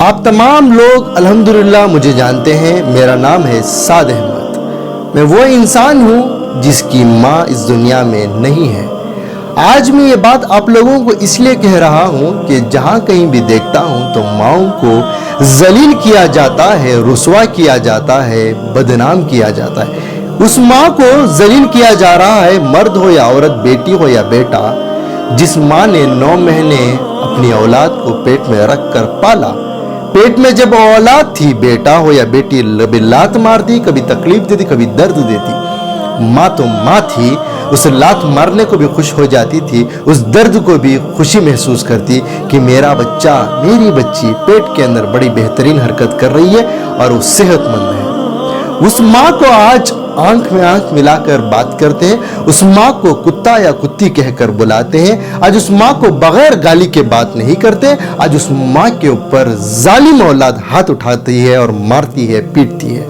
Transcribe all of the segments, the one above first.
آپ تمام لوگ الحمدللہ مجھے جانتے ہیں، میرا نام ہے سعد احمد۔ میں وہ انسان ہوں جس کی ماں اس دنیا میں نہیں ہے۔ آج میں یہ بات آپ لوگوں کو اس لیے کہہ رہا ہوں کہ جہاں کہیں بھی دیکھتا ہوں تو ماؤں کو ذلیل کیا جاتا ہے، رسوا کیا جاتا ہے، بدنام کیا جاتا ہے۔ اس ماں کو ذلیل کیا جا رہا ہے، مرد ہو یا عورت، بیٹی ہو یا بیٹا، جس ماں نے 9 مہینے اپنی اولاد کو پیٹ میں رکھ کر پالا۔ پیٹ میں جب اولاد تھی، بیٹا ہو یا بیٹی، کبھی لات مارتی، کبھی تکلیف دیتی، کبھی درد دیتی۔ ماں تو ماں تھی، اس لات مارنے کو بھی خوش ہو جاتی تھی، اس درد کو بھی خوشی محسوس کرتی کہ میرا بچہ، میری بچی پیٹ کے اندر بڑی بہترین حرکت کر رہی ہے اور وہ صحت مند ہے۔ اس ماں کو آج آنکھ میں آنکھ ملا کر بات کرتے ہیں، اس ماں کو کتا یا کتی کہہ کر بلاتے ہیں، آج اس ماں کو بغیر گالی کے بات نہیں کرتے۔ آج اس ماں کے اوپر ظالم اولاد ہاتھ اٹھاتی ہے اور مارتی ہے، پیٹتی ہے۔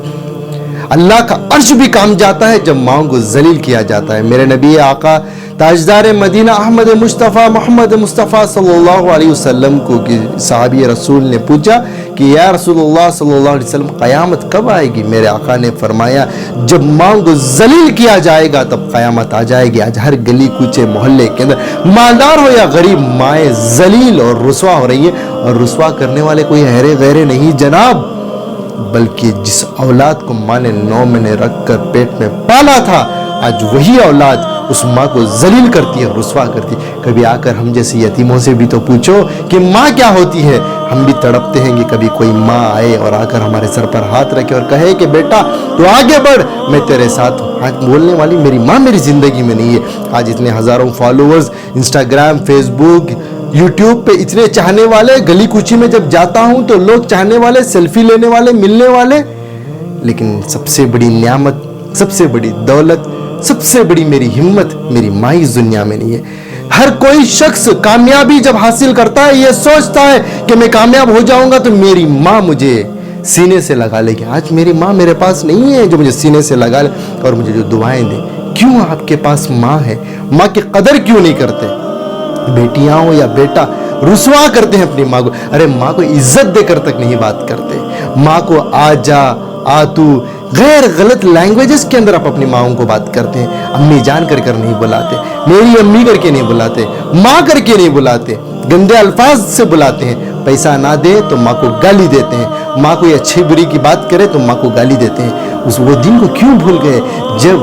اللہ کا عرش بھی کام جاتا ہے جب ماؤں کو ذلیل کیا جاتا ہے۔ میرے نبی آقا تاجدار مدینہ احمد مصطفیٰ محمد مصطفیٰ صلی اللہ علیہ وسلم کو صحابی رسول نے پوچھا کہ یا رسول اللہ صلی اللہ علیہ وسلم قیامت کب آئے گی؟ میرے آقا نے فرمایا جب ماؤں کو ذلیل کیا جائے گا تب قیامت آ جائے گی۔ آج ہر گلی کوچے محلے کے اندر مالدار ہو یا غریب، مائیں ذلیل اور رسوا ہو رہی ہے، اور رسوا کرنے والے کوئی ہیرے غیرے نہیں جناب، بلکہ جس اولاد کو ماں نے 9 مہینے رکھ کر پیٹ میں پالا تھا، آج وہی اولاد اس ماں کو ذلیل کرتی ہے، رسوا کرتی ہے۔ کبھی آ کر ہم جیسے یتیموں سے بھی تو پوچھو کہ ماں کیا ہوتی ہے۔ ہم بھی تڑپتے ہیں کہ کبھی کوئی ماں آئے اور آ کر ہمارے سر پر ہاتھ رکھے اور کہے کہ بیٹا تو آگے بڑھ، میں تیرے ساتھ ہوں۔ آج بولنے والی میری ماں میری زندگی میں نہیں ہے۔ آج اتنے ہزاروں فالوورز، انسٹاگرام، فیس بک، یوٹیوب پہ اتنے چاہنے والے، گلی کوچی میں جب جاتا ہوں تو لوگ چاہنے والے، سیلفی لینے والے، ملنے والے، لیکن سب سے بڑی نعمت، سب سے بڑی دولت، سب سے بڑی میری ہمت میری ماں اس دنیا میں نہیں ہے۔ ہر کوئی شخص کامیابی جب حاصل کرتا ہے یہ سوچتا ہے کہ میں کامیاب ہو جاؤں گا تو میری ماں مجھے سینے سے لگا لے گی۔ آج میری ماں میرے پاس نہیں ہے جو مجھے سینے سے لگا لے اور مجھے جو دعائیں دے۔ کیوں آپ کے پاس ماں ہے؟ ماں کی قدر کیوں نہیں کرتے؟ بیٹیاں ہو یا بیٹا رسوا کرتے ہیں اپنی ماں کو۔ ارے ماں کو عزت دے کر تک نہیں بات کرتے۔ ماں کو آ جا، آ تو، غیر غلط لینگویجز کے اندر آپ اپنی ماؤں کو بات کرتے ہیں۔ امی جان کر کر نہیں بلاتے، میری امی کر کے نہیں بلاتے، ماں کر کے نہیں بلاتے، گندے الفاظ سے بلاتے ہیں۔ پیسہ نہ دے تو ماں کو گالی دیتے ہیں، ماں کوئی اچھی بری کی بات کرے تو ماں کو گالی دیتے ہیں۔ وہ دن کو کیوں بھول گئے جب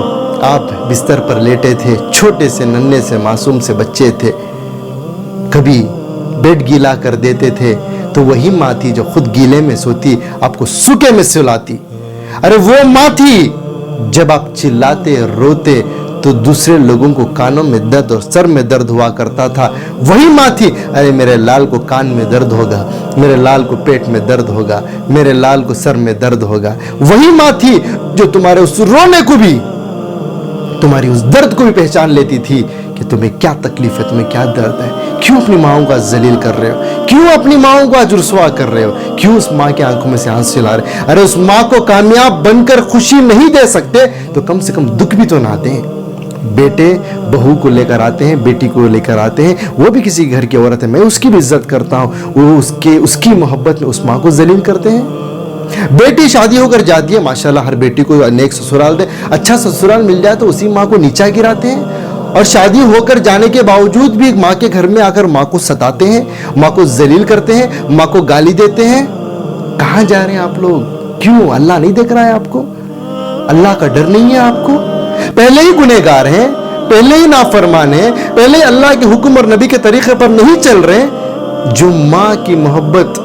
آپ بستر پر لیٹے تھے، چھوٹے سے ننھے سے معصوم سے بچے تھے، کبھی بیڈ گیلا کر دیتے تھے تو وہی ماں تھی جو خود گیلے میں سوتی، آپ کو سوکے میں سلاتی۔ ارے وہ ماں تھی جب آپ چلاتے روتے تو دوسرے لوگوں کو کانوں میں درد اور سر میں درد ہوا کرتا تھا، وہی ماں تھی۔ ارے میرے لال کو کان میں درد ہوگا، میرے لال کو پیٹ میں درد ہوگا، میرے لال کو سر میں درد ہوگا، وہی ماں تھی جو تمہارے اس رونے کو بھی، تمہاری اس درد کو بھی پہچان لیتی تھی کہ تمہیں کیا تکلیف ہے، تمہیں کیا درد ہے۔ کیوں اپنی ماؤں کا ذلیل کر رہے ہو؟ کیوں اپنی ماؤں کو آج رسوا کر رہے ہو؟ کیوں اس ماں کی آنکھوں میں سے آنسو لا رہے؟ ارے اس ماں کو کامیاب بن کر خوشی نہیں دے سکتے تو کم سے کم دکھ بھی تو نہ دیں۔ بیٹے بہو کو لے کر آتے ہیں، بیٹی کو لے کر آتے ہیں، وہ بھی کسی گھر کی عورت ہے، میں اس کی بھی عزت کرتا ہوں، وہ اس کی محبت میں اس ماں کو ذلیل کرتے ہیں۔ بیٹی شادی ہو کر جاتی ہے، ماشاءاللہ ہر بیٹی کو نیک سسرال دے، اچھا سسرال مل جائے تو اسی ماں کو نیچا گراتے ہیں، اور شادی ہو کر جانے کے باوجود بھی ماں کے گھر میں آ کر ماں کو ستاتے ہیں، ماں کو ذلیل کرتے ہیں، ماں کو گالی دیتے ہیں۔ کہاں جا رہے ہیں آپ لوگ؟ کیوں؟ اللہ نہیں دیکھ رہا ہے آپ کو؟ اللہ کا ڈر نہیں ہے آپ کو؟ پہلے ہی گنہگار ہیں، پہلے ہی نافرمان ہیں، پہلے ہی اللہ کے حکم اور نبی کے طریقے پر نہیں چل رہے، جو ماں کی محبت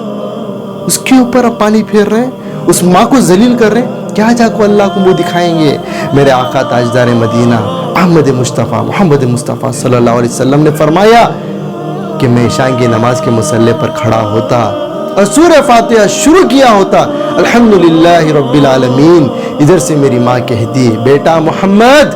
اس کے اوپر آپ پانی پھیر رہے ہیں، اس ماں کو ذلیل کر رہے ہیں، کیا جا کو اللہ کو منہ دکھائیں گے؟ میرے آقا تاجدار مدینہ احمد مصطفیٰ محمد مصطفیٰ صلی اللہ علیہ وسلم نے فرمایا کہ میں عشاء کی نماز کے مصلی پر کھڑا ہوتا اور سورہ فاتحہ شروع کیا ہوتا، الحمدللہ رب العالمین، ادھر سے میری ماں کہتی بیٹا محمد،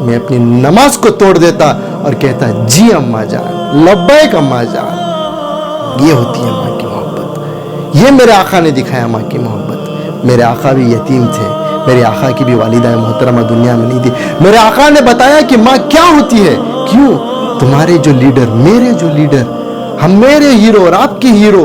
میں اپنی نماز کو توڑ دیتا اور کہتا جی اماں جان، لبیک اماں جان۔ یہ ہوتی ہے ماں کی محبت، یہ میرے آقا نے دکھایا ماں کی محبت۔ میرے آقا بھی یتیم تھے، میرے آقا کی بھی والدہ محترمہ دنیا میں نہیں تھی، میرے آقا نے بتایا کہ ماں کیا ہوتی ہے۔ کیوں؟ تمہارے جو لیڈر، میرے جو لیڈر، ہم میرے ہیرو اور آپ کے ہیرو